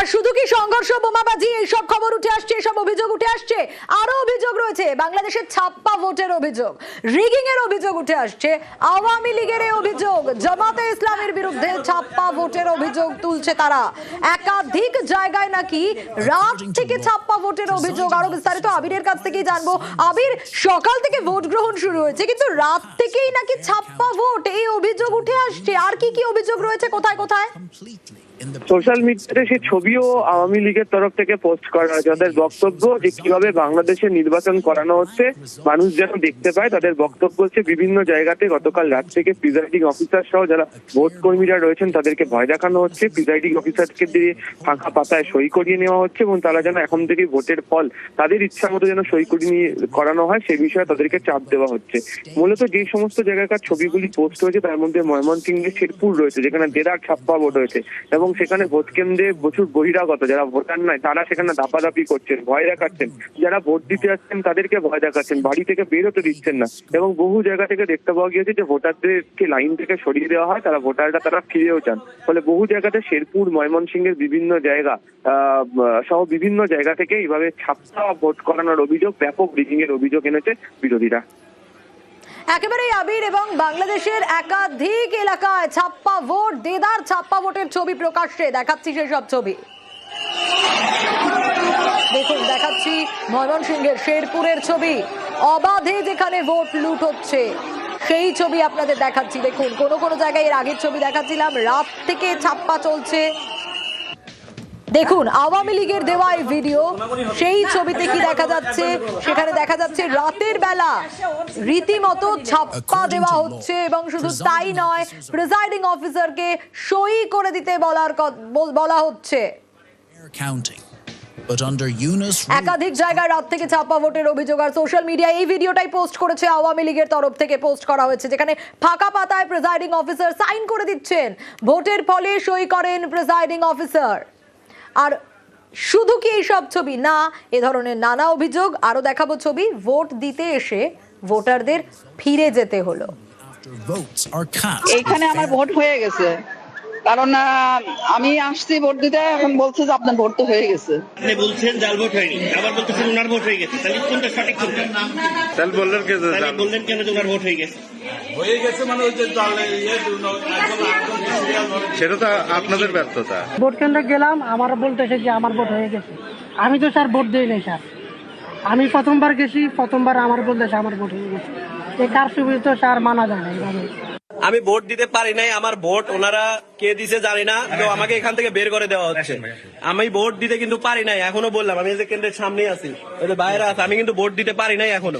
আর শুধু কি সংঘর্ষ, বোমাবাজি এইসব খবর উঠে আসছে, এসব অভিযোগ উঠে আসছে? আরো অভিযোগ রয়েছে বাংলাদেশের ছাপ্পা ভোটের অভিযোগ, রিগিং এর অভিযোগ উঠে আসছে। আওয়ামী লীগের এই অভিযোগ, জামাতে ইসলামের বিরুদ্ধে ছাপ্পা ভোটের অভিযোগ তুলছে তারা। একাধিক জায়গায় নাকি রাত থেকে ছাপ্পা ভোটের অভিযোগ। আরো বিস্তারিত আবিরের কাছ থেকেই জানবো। আবির, সকাল থেকে ভোট গ্রহণ শুরু হয়েছে, কিন্তু রাত থেকেই নাকি ছাপ্পা ভোট, এই অভিযোগ উঠে আসছে। আর কি কি অভিযোগ রয়েছে, কোথায় কোথায়? সোশ্যাল মিডিয়াতে সেই ছবিও আওয়ামী লীগের তরফ থেকে পোস্ট করা হয়, যাদের বক্তব্য যে কিভাবে বাংলাদেশে নির্বাচন করানো হচ্ছে মানুষ যেন দেখতে পায়। তাদের বক্তব্য হচ্ছে বিভিন্ন জায়গাতে গতকাল রাত থেকে প্রিজাইডিং অফিসার সহ যারা ভোট কর্মীরা রয়েছেন তাদেরকে ভয় দেখানো হচ্ছে, প্রিজাইডিং অফিসারকে দিয়ে ফাঁকা পাতায় সই করিয়ে নেওয়া হচ্ছে এবং তারা যেন এখন থেকে ভোটের ফল তাদের ইচ্ছা মতো যেন সই করানো হয় সেই বিষয়ে তাদেরকে চাপ দেওয়া হচ্ছে। মূলত যে সমস্ত জায়গাকার ছবিগুলি পোস্ট হয়েছে তার মধ্যে ময়মনসিংহের শেরপুর রয়েছে, যেখানে দেড়ার ছাপ্পা ভোট হয়েছে এবং সেখানে ভোট কেন্দ্রে প্রচুর বহিরাগত যারা ভোটার নয় তারা সেখানে দাপাদাপি করছেন, ভয় দেখাচ্ছেন। যারা ভোট দিতে আসছেন তাদেরকে ভয় দেখাচ্ছেন, বাড়ি থেকে বেরোতে দিচ্ছেন না। এবং বহু জায়গা থেকে দেখতে পাওয়া গিয়েছে যে ভোটারদেরকে লাইন থেকে সরিয়ে দেওয়া হয়, তারা তারা ফিরেও যান। ফলে বহু জায়গাতে শেরপুর, ময়মনসিংহের বিভিন্ন জায়গা সহ বিভিন্ন জায়গা থেকে এইভাবে ছাপ্পা ভোট করানোর অভিযোগ, ব্যাপক রিগিং এর অভিযোগ এনেছে বিরোধীরা। একেবারেই আবির, এবং বাংলাদেশের একাধিক এলাকায় ছাপ্পা ভোট, দেদার ছাপ্পা ভোটের ছবি প্রকাশ্যে দেখাচ্ছি, সেসব ছবি দেখুন। দেখাচ্ছি ময়মনসিংহের শেরপুরের ছবি, অবাধে যেখানে ভোট লুট হচ্ছে সেই ছবি আপনাদের দেখাচ্ছি। দেখুন, কোনো কোনো জায়গায় এর আগের ছবি দেখাচ্ছিলাম, রাত থেকে ছাপ্পা চলছে। দেখুন আওয়ামী লীগের দেওয়া এই ভিডিও, সেই ছবিতে কি দেখা যাচ্ছে, সেখানে দেখা যাচ্ছে রাতের বেলা রীতিমতো ছাপ্পা দেওয়া হচ্ছে এবং শুধু তাই নয়, প্রিজাইডিং অফিসারকে সই করে দিতে বলা হচ্ছে। একাধিক জায়গায় রাত থেকে ছাপ্পা ভোটের অভিযোগ। আর সোশ্যাল মিডিয়ায় এই ভিডিওটাই পোস্ট করেছে আওয়ামী লীগের তরফ থেকে, পোস্ট করা হয়েছে, যেখানে ফাঁকা পাতায় প্রিজাইডিং অফিসার সাইন করে দিচ্ছেন, ভোটের ফলে সই করেন প্রিজাইডিং অফিসার। আর শুধু কি এইসব ছবি না, এ ধরনের নানা অভিযোগ। আরো দেখাবো ছবি, ভোট দিতে এসে ভোটারদের ফিরে যেতে হলো। এইখানে আমার ভোট হয়ে গেছে, কারণ আমি আসছি ভোট দিতে, এখন বলছে যে আপনার ভোট তো হয়ে গেছে। আপনি বলছেন জাল ভোট হয়নি, আবার বলতেছেন ওনার ভোট হয়ে গেছে, তাহলে কোনটা সঠিক? কোনটা তাহলে বললেন কেন যে ওনার ভোট হয়ে গেছে? মানে ওই যে সেটা তো আপনাদের ব্যর্থতা। ভোট কেন্দ্রে গেলাম, আমার বলতেছে যে আমার ভোট হয়ে গেছে। আমি তো স্যার ভোট দিই নাই স্যার, আমি প্রথমবার গেছি, প্রথমবার আমার বলতেছে আমার ভোট হয়ে গেছে। এই কারচুপি তো স্যার মানা যায় না এইভাবে। আমি ভোট দিতে পারি নাই, আমার ভোট ওনারা কে দিছে জানি না, তো আমাকে এখান থেকে বের করে দেওয়া হচ্ছে। আমি ভোট দিতে কিন্তু পারি নাই, এখনো বললাম, আমি যে কেন্দ্রের সামনে আছি, বাইরে আছে, আমি কিন্তু ভোট দিতে পারি নাই এখনো।